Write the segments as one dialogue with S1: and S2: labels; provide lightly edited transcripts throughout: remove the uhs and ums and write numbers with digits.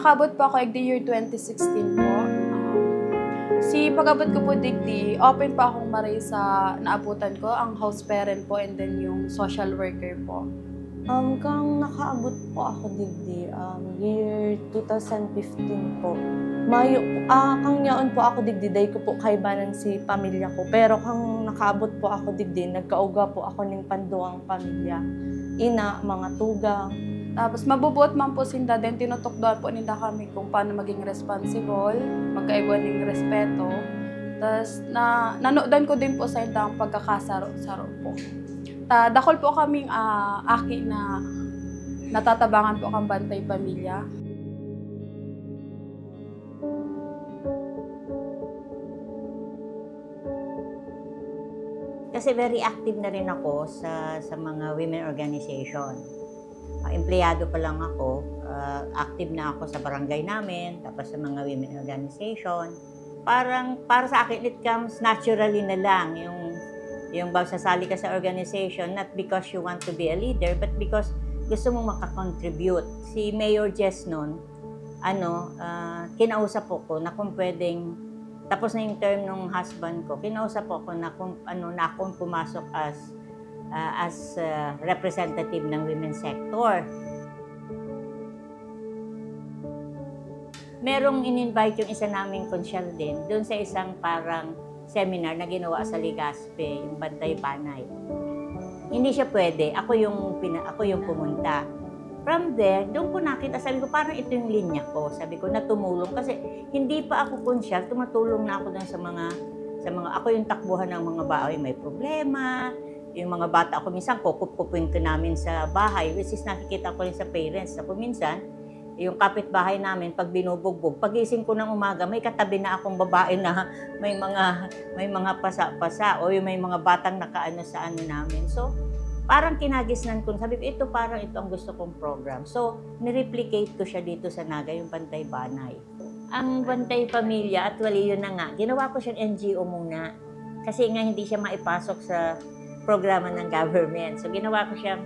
S1: nakabot po ako the year 2016 po. Si pag-abot ko po digdi, open pa akong maray sa naabutan ko, ang house parent po and then yung social worker po.
S2: Kang nakaabot po ako digdi, year 2015 po. Mayo, kang yaon po ako digdi, day ko po kaibanan si pamilya ko. Pero kang nakaabot po ako digdi, nagkauga po ako ng panduang pamilya. Ina, mga tugang.
S1: Tapos mabubuot man po sinda, then tinutokdoan po ninda kami kung paano maging responsible, magkaiba ng respeto. Tapos nanodan ko din po sa indang pagkakasaro-saro po. Dakol po kaming aki na natatabangan po kang bantay pamilya.
S3: Kasi very active na rin ako sa mga women organization. Empleyado pa lang ako, active na ako sa barangay namin, tapos sa mga women organization. Para sa akin, it comes naturally na lang yung sasali ka sa organization, not because you want to be a leader, but because gusto mong makakontribute. Si Mayor Jess noon, kinausap ko na kung pwedeng, tapos na yung term ng husband ko, kinausap ko na kung akong pumasok as representative ng women's sector. Merong in-invite yung isa naming konsyal din doon sa isang parang seminar na ginawa sa Legazpi, yung Bantay Panay. Hindi siya pwede. Ako yung pumunta. From there, doon ko nakita, sabi ko, parang ito yung linya ko. Sabi ko, na tumulong. Kasi hindi pa ako konsyal, tumatulong na ako doon sa mga, ako yung takbuhan ng mga bahay may problema. Yung mga bata ako minsan, kukup-kupin ko namin sa bahay, which is nakikita ko rin sa parents. Ako minsan, yung kapitbahay namin, pag binubugbog, pagising ko ng umaga, may katabi na akong babae na may mga pasa-pasa o yung may mga batang nakaano sa ano namin. So, parang kinagisnan ko, sabi ko, parang ito ang gusto kong program. So, nireplicate ko siya dito sa Naga, yung Bantay Banay. Ang Bantay Pamilya, actually yun na nga, ginawa ko siyang NGO muna. Kasi nga hindi siya maipasok sa programa ng government. So, ginawa ko siyang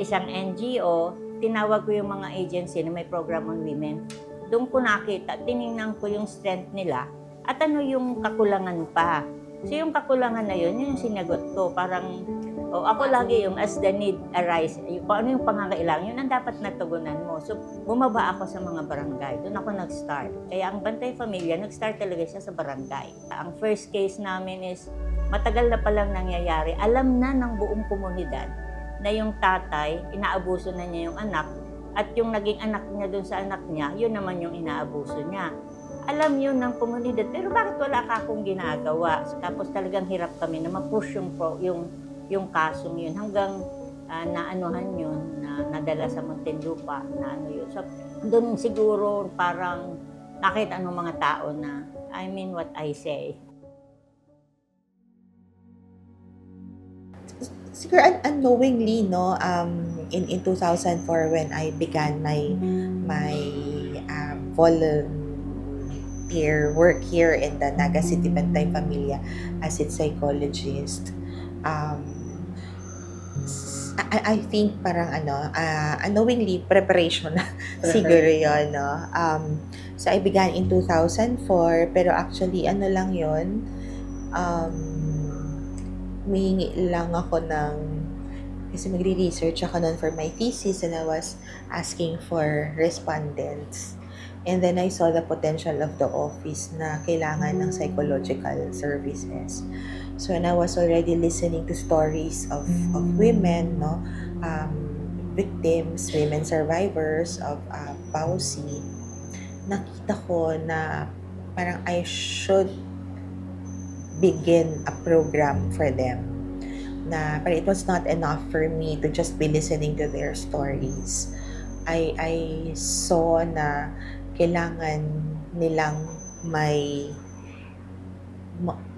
S3: isang NGO, tinawag ko yung mga agency na may program on women. Doon ko nakita, tiningnan ko yung strength nila at ano yung kakulangan pa. So, yung kakulangan na yun yung sinagot ko. Parang, ako lagi yung as the need arise, kung ano yung pangangailangan, yun ang dapat natugunan mo. So, bumaba ako sa mga barangay. Doon ako nag-start. Kaya ang Bantay Pamilya, nag-start talaga siya sa barangay. Ang first case namin is, matagal na palang nangyayari. Alam na ng buong komunidad na yung tatay, inaabuso na niya yung anak, at yung naging anak niya dun sa anak niya, yun naman yung inaabuso niya. Alam yun ng komunidad, pero bakit wala ka akong ginagawa? Tapos talagang hirap kami na ma-push yung kasong yun hanggang naanuhan yun, na nadala sa Muntinlupa, na ano yun. So, doon siguro parang nakita ng mga tao na I mean what I say.
S4: Siguro unknowingly, no, in 2004 when I began my volunteer work here in the Naga City Bantay Pamilya as its psychologist, I think parang unknowingly preparation siguro yun, no. So I began in 2004, pero actually lang yun, humihingi lang ako kasi magre-research ako nun for my thesis and I was asking for respondents. And then I saw the potential of the office na kailangan ng psychological services. So when I was already listening to stories of women, no, victims, women survivors of PAUSI, nakita ko na parang I should begin a program for them. But it was not enough for me to just be listening to their stories. I saw na kailangan nilang may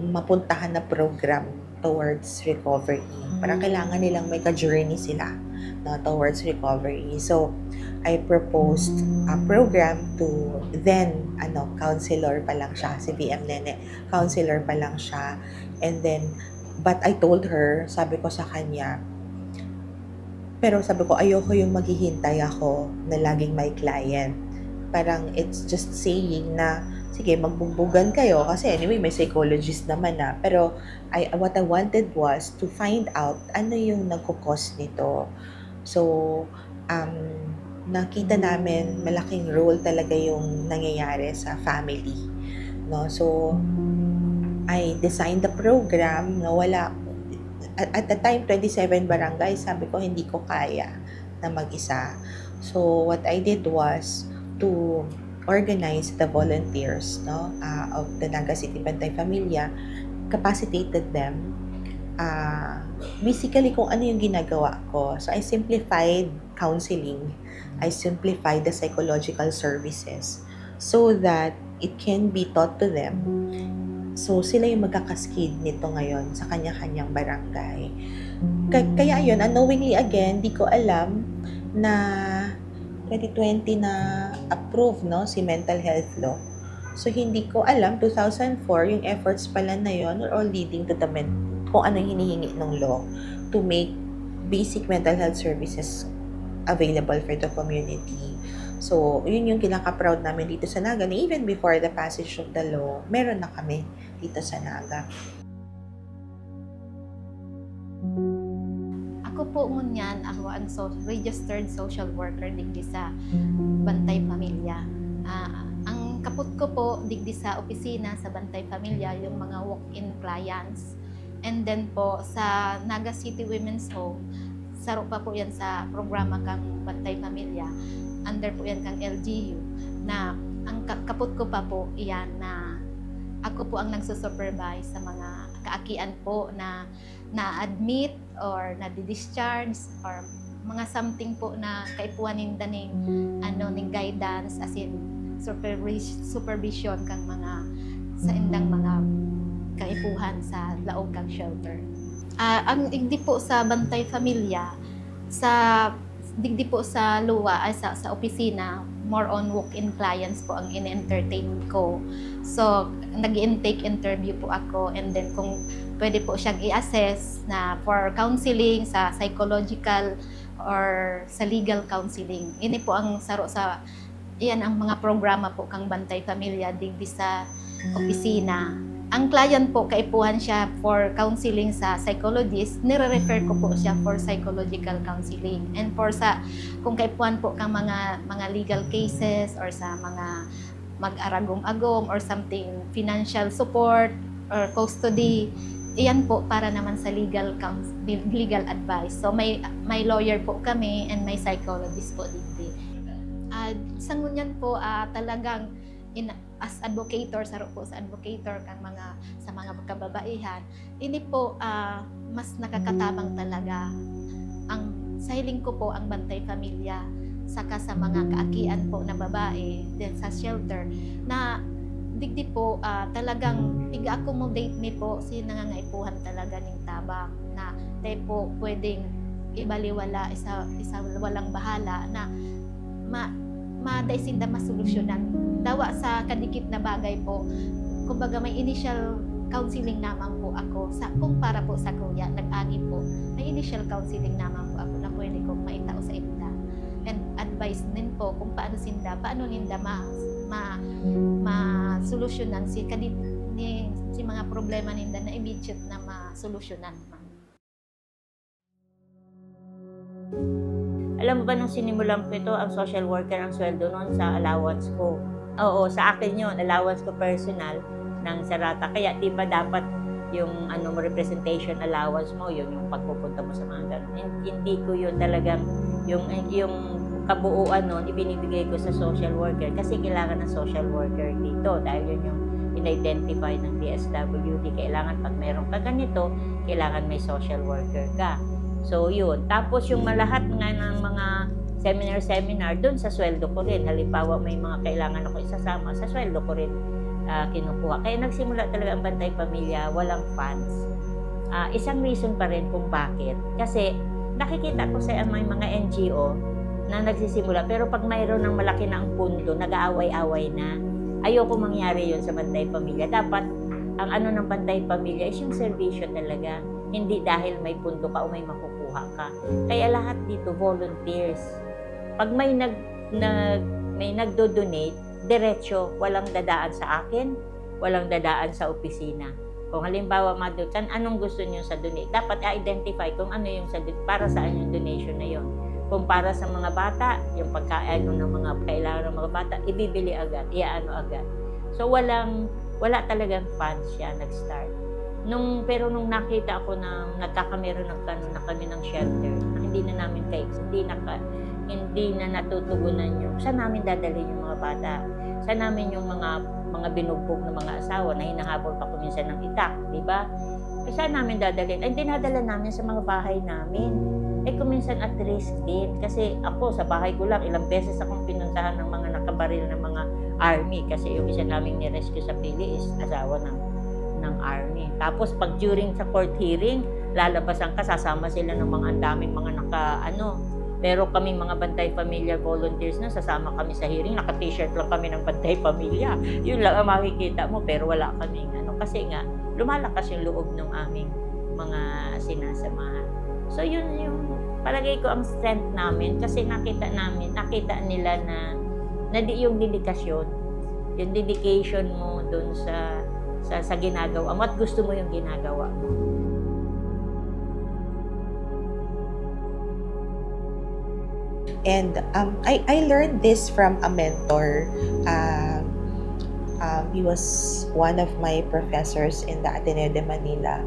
S4: mapuntahan na program towards recovery. Parang kailangan nilang may ka-journey sila, no, towards recovery. So, I proposed a program to then, counselor pa lang siya, si BM Nene, counselor pa lang siya. And then, but I told her, sabi ko sa kanya, pero sabi ko, ayoko yung maghihintay ako na laging may client. parang it's just saying na, sige, magbugbugan kayo kasi anyway, may psychologist naman na. Pero what I wanted was to find out ano yung nagkukos nito. So, nakita namin malaking role talaga yung nangyayari sa family. No? So, I designed the program na wala, at the time, 27 barangay, sabi ko, hindi ko kaya na mag-isa. So, what I did was to organize the volunteers, no, of the Naga City Bantay Pamilya, capacitated them. Basically, kung ano yung ginagawa ko. So, I simplified counseling. I simplified the psychological services so that it can be taught to them. So, sila yung magkakaskid nito ngayon sa kanya-kanyang barangay. Kaya yun, unknowingly again, di ko alam na 2020 na approve, no, si mental health law. So, hindi ko alam, 2004, yung efforts pala na yun are all leading to the kung ano hinihingi ng law to make basic mental health services available for the community. So, yun yung kinaka-proud namin dito sa Naga. Even before the passage of the law, meron na kami dito sa Naga.
S5: Ako po ngunyan, ako ang registered social worker digdi sa Bantay Pamilya. Ang kaput ko po digdi sa opisina sa Bantay Pamilya, yung mga walk-in clients. And then po sa Naga City Women's Home, saro pa po yan sa programa kang Bantay Pamilya. Under po yan kang LGU, na ang kaput ko pa po iyan na ako po ang nagsusupervise sa mga kaakian po na na-admit or na-discharge or mga something po na kaipuanin daning ning guidance as in supervision kang mga sa indang mga kaipuhan sa laog kang shelter. Ang digdi po sa Bantay Pamilya, sa digdi po sa luwa ay sa opisina, more on walk-in clients po ang in-entertain ko. So, nag-intake interview po ako, and then kung pwede po siyang i-assess na for counseling sa psychological or sa legal counseling. Ini po ang saro sa iyan ang mga programa po kang Bantay Pamilya digdi sa opisina. Ang client po, kaipuhan siya for counseling sa psychologist, nire-refer ko po siya for psychological counseling. And for kung kaipuhan po kang mga legal cases or sa mga mag-aragom-agom or something, financial support or custody, iyan po para naman sa legal advice. So may lawyer po kami and may psychologist po dito. Sa ngunyan po, talagang as advocator, saro po sa advocator kang sa mga kababaihan, ini po mas nakakatabang talaga ang sa hiling ko po ang Bantay Pamilya saka sa mga kaakian po na babae din sa shelter na digdi po talagang iga-accommodate mi po si nangangaipuhan talaga ning tabang na tayo po pwedeng ibaliwala isa walang bahala na madaisinda masolusyonan dawa sa kadikit na bagay po. Kumbaga may initial counseling naman po ako kung para po sa kuya nag-agi po, may initial counseling naman po ako na pwede kong maitao sa inda and advice din po kung paano ninda ma-solusyonan si mga problema ninda na immediate na ma-solusyonan.
S3: Alam mo ba nung sinimulan ko ito, ang social worker ang sweldo noon sa allowance ko. Oo, sa akin yun, allowance ko personal ng Sarata. Kaya di ba dapat yung representation allowance mo, yung pagpupunta mo sa mga ganun. Hindi ko yun talagang, yung kabuuan nun, ibinibigay ko sa social worker kasi kailangan ng social worker dito dahil yun yung in-identify ng DSWD. Kailangan pag meron ka ganito, kailangan may social worker ka. So yun. Tapos yung lahat nga ng mga seminar, doon sa sweldo ko rin. Halimbawa, may mga kailangan ako isasama, sa sweldo ko rin kinukuha. Kaya nagsimula talaga ang Bantay Pamilya, walang funds. Isang reason pa rin kung bakit. Kasi nakikita ko sa mga NGO na nagsisimula, pero pag mayroon ng malaki na ang pundo, nag-aaway-away na. Ayoko mangyari yun sa Bantay Pamilya. Dapat, ang ng Bantay Pamilya is yung servisyo talaga. Hindi dahil may pundo ka o may makukuha ka. Kaya lahat dito, volunteers. Pag may may nagdo-donate, diretso, walang dadaan sa akin, walang dadaan sa opisina. Kung halimbawa, madutan, anong gusto niyo sa donate? Dapat i-identify kung ano yung para saan yung donation na yon. Kung para sa mga bata, yung pagkain ng mga kailangan ng mga bata, ibibili agad, iaano agad. So, wala talagang funds siya nag-start. Pero nung nakita ako na nagkakamero na kami ng shelter, na hindi na namin hindi na natutugunan yung saan namin dadalhin yung mga bata. Saan namin yung mga binugbog ng mga asawa na hinahabol pa kuminsan ng itak, di ba? Saan namin dadalhin? Ay, dinadala namin sa mga bahay namin. Kuminsan at risk din. Kasi ako, sa bahay ko lang, ilang beses akong pinuntahan ng mga nakabaril ng mga army. Kasi yung isa naming nirescue sa Pili is asawa ng army. Tapos, pag during sa court hearing, lalabasan ka, sasama sila ng mga andaming mga pero kaming mga Bantay Pamilya volunteers na, sasama kami sa hearing, naka-t-shirt lang kami ng Bantay Pamilya. Yun lang ang makikita mo, pero wala kaming kasi nga, lumalakas yung loob ng aming mga sinasamahan. So, yun yung, palagay ko ang strength namin, kasi nakita nila na yung dedikasyon, yung dedication mo dun sa ginagawa mo at gusto mo yung ginagawa mo.
S4: And I learned this from a mentor. He was one of my professors in the Ateneo de Manila.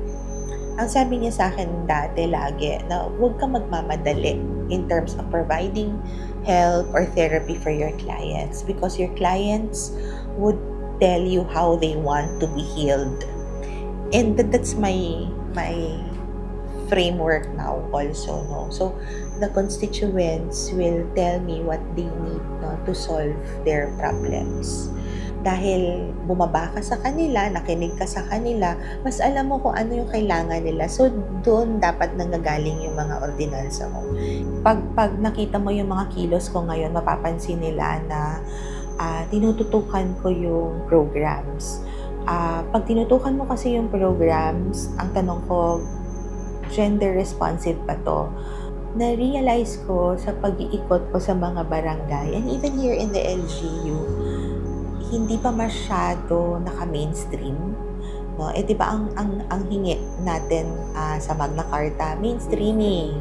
S4: Ang sabi niya sa akin dati lagi na huwag ka magmamadali in terms of providing help or therapy for your clients, because your clients would tell you how they want to be healed. And that's my framework now also, no? So, the constituents will tell me what they need, no, to solve their problems. Dahil bumaba ka sa kanila, nakinig ka sa kanila, mas alam mo kung ano yung kailangan nila. So, doon dapat nanggagaling yung mga ordinansa mo. Pag nakita mo yung mga kilos ko ngayon, mapapansin nila na tinututukan ko yung programs. Pag tinutukan mo kasi yung programs, ang tanong ko, gender responsive ba to? Na-realize ko sa pag-iikot ko sa mga barangay, and even here in the LGU, hindi pa masyado naka-mainstream. No? Diba ang hingi natin sa Magna Carta, mainstreaming.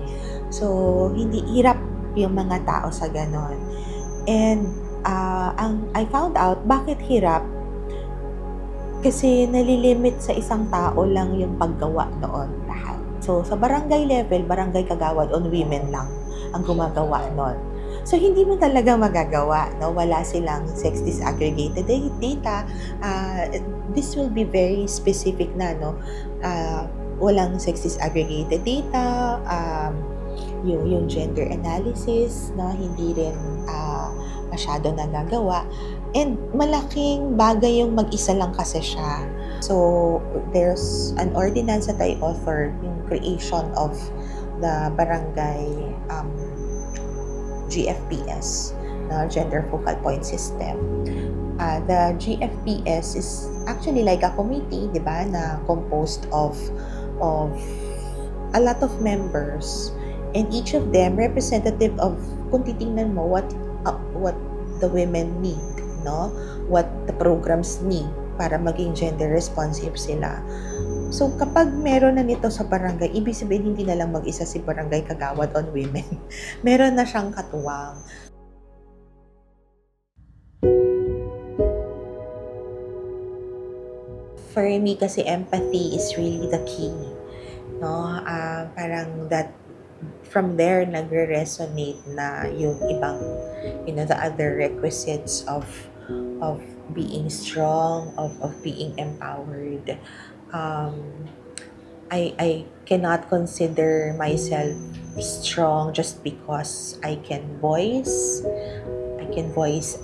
S4: So, hindi hirap yung mga tao sa ganon. And I found out, bakit hirap? Kasi nalilimit sa isang tao lang yung paggawa noon lahat. So, sa barangay level, barangay kagawad on women lang ang gumagawa noon. So, hindi mo talaga magagawa, no? Wala silang sex disaggregated data. This will be very specific na, no? Walang sex disaggregated data, yung gender analysis, no? Hindi rin masyado nagagawa. And malaking bagay yung mag-isa lang kasi siya. So, there's an ordinance that I authored, yung creation of the barangay GFPS, na Gender Focal Point System. The GFPS is actually like a committee, di ba, na composed of a lot of members, and each of them representative of, kung titingnan mo, what the women need, no? What the programs need para maging gender responsive sila. So, kapag meron na nito sa barangay, ibig sabihin hindi na lang mag-isa si barangay kagawad on women. Meron na siyang katuwang. For me kasi empathy is really the key. No? Parang that from there nagre-resonate na yung ibang, the other requisites of being strong, of being empowered. I cannot consider myself strong just because I can voice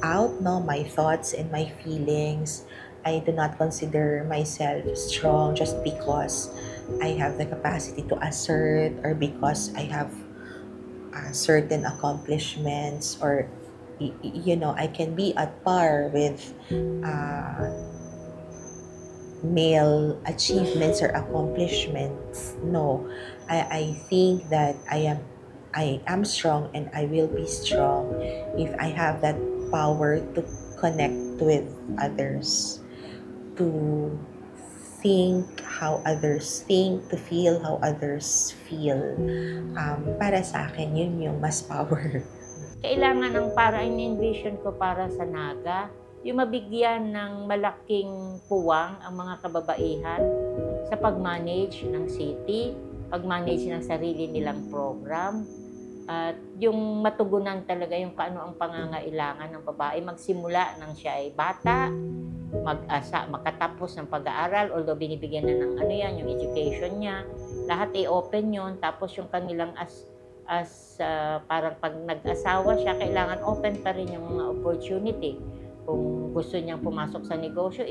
S4: out, no, my thoughts and my feelings. I do not consider myself strong just because I have the capacity to assert, or because I have certain accomplishments, or I can be at par with male achievements or accomplishments. No, I think that I am strong, and I will be strong if I have that power to connect with others, to think how others think, to feel how others feel. Para sa akin, yun yung mas power.
S3: Kailangan ng para in-envision ko para sa Naga, yung mabigyan ng malaking puwang ang mga kababaihan sa pag-manage ng city, pag-manage ng sarili nilang program, at yung matugunan talaga yung paano ang pangangailangan ng babae magsimula nang siya ay bata, makatapos ng pag-aaral, although binibigyan na ng yung education niya, lahat ay open yon. Tapos yung kanilang parang pag nag-asawa siya, kailangan open pa rin yung mga opportunity. Kung gusto niyang pumasok sa negosyo,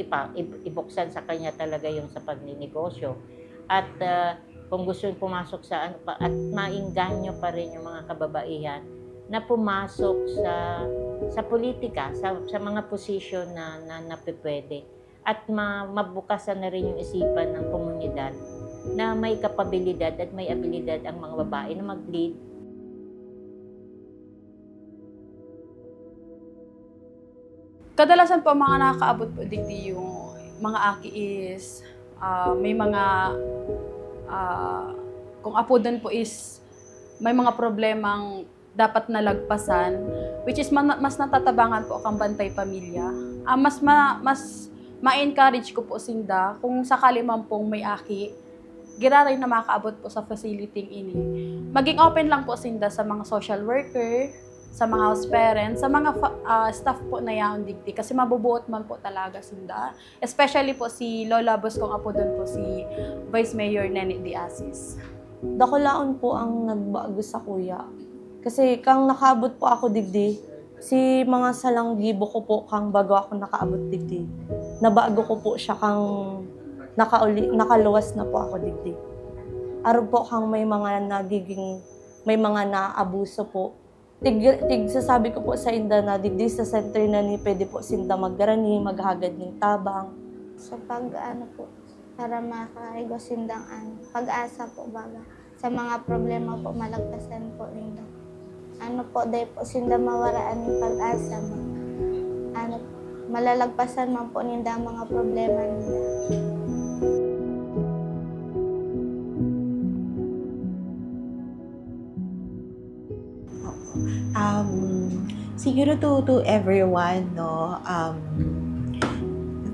S3: ibuksan sa kanya talaga yung sa pagninegosyo. At kung gusto niyang pumasok sa at maingganyo pa rin yung mga kababaihan na pumasok sa politika, sa mga posisyon na pwede. At mabukasan na rin yung isipan ng komunidad na may kapabilidad at may abilidad ang mga babae na mag-lead.
S1: Kadalasan po mga nakakaabot po digdi yung mga aki is may mga kung apo doon po is may mga problemang dapat nalagpasan, which is mas natatabangan po ang bantay pamilya. Mas ma-encourage ko po sinda kung sakali man pong may aki, giraray na makaabot po sa facility ini. Maging open lang po sinda sa mga social worker, sa mga house parents, sa mga staff po na yaon digdi kasi mabubuot man po talaga sinda. Especially po si Lola Boss kong apo doon po si Vice Mayor Neni Diasis.
S2: Dakulaon po ang nagbago sa kuya. Kasi kang nakaabot po ako digdi, si mga salang gibo ko po kang bago ako nakaabot digdi. Nabago ko po siya kang nakaluwas na po ako digdi. Araw po kang may mga naabuso po. Sasabi ko po sa inda na digdi sa center na ni pwede po sinda maggarani, maghagad ng tabang.
S6: Sa para makaigo sindang pag-asa po baga. Sa mga problema po, malagpasan po ninyo. Dahil po sinda mawaraan yung pag-asa mo. Malalagpasan man po ninda ang mga problema ninyo.
S4: Siguro to everyone, no,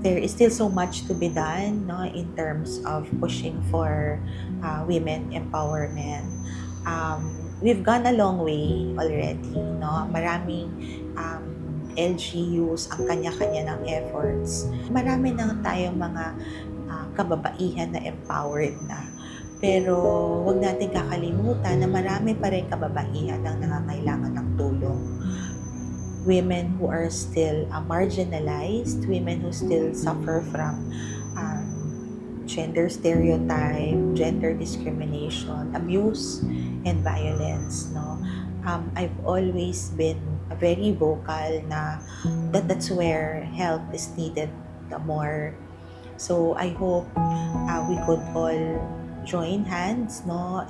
S4: there is still so much to be done, no, in terms of pushing for women empowerment. We've gone a long way already, no. Maraming LGUs ang kanya-kanya ng efforts. Marami na tayong mga kababaihan na empowered na. Pero huwag natin kakalimutan na marami pa rin kababaihan ang nangangailangan ng tulong. Women who are still marginalized, women who still suffer from gender stereotype, gender discrimination, abuse, and violence. No, I've always been very vocal na that's where help is needed more. So I hope we could all join hands, no,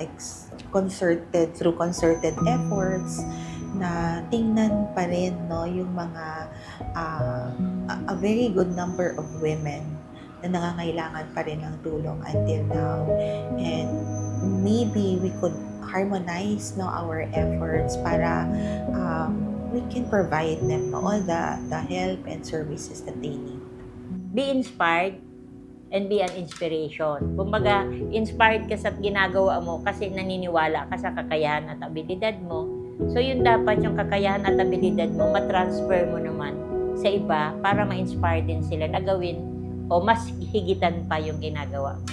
S4: through concerted efforts na tingnan pa rin, no, yung mga a very good number of women na nangangailangan pa rin ng tulong until now, and maybe we could harmonize, no, our efforts para we can provide them all the help and services that they need.
S3: Be inspired and be an inspiration. Kumbaga, inspired ka sa ginagawa mo kasi naniniwala ka sa kakayahan at abilidad mo. So yun dapat yung kakayahan at abilidad mo, matransfer mo naman sa iba para ma-inspire din sila na gawin o mas higitan pa yung ginagawa mo.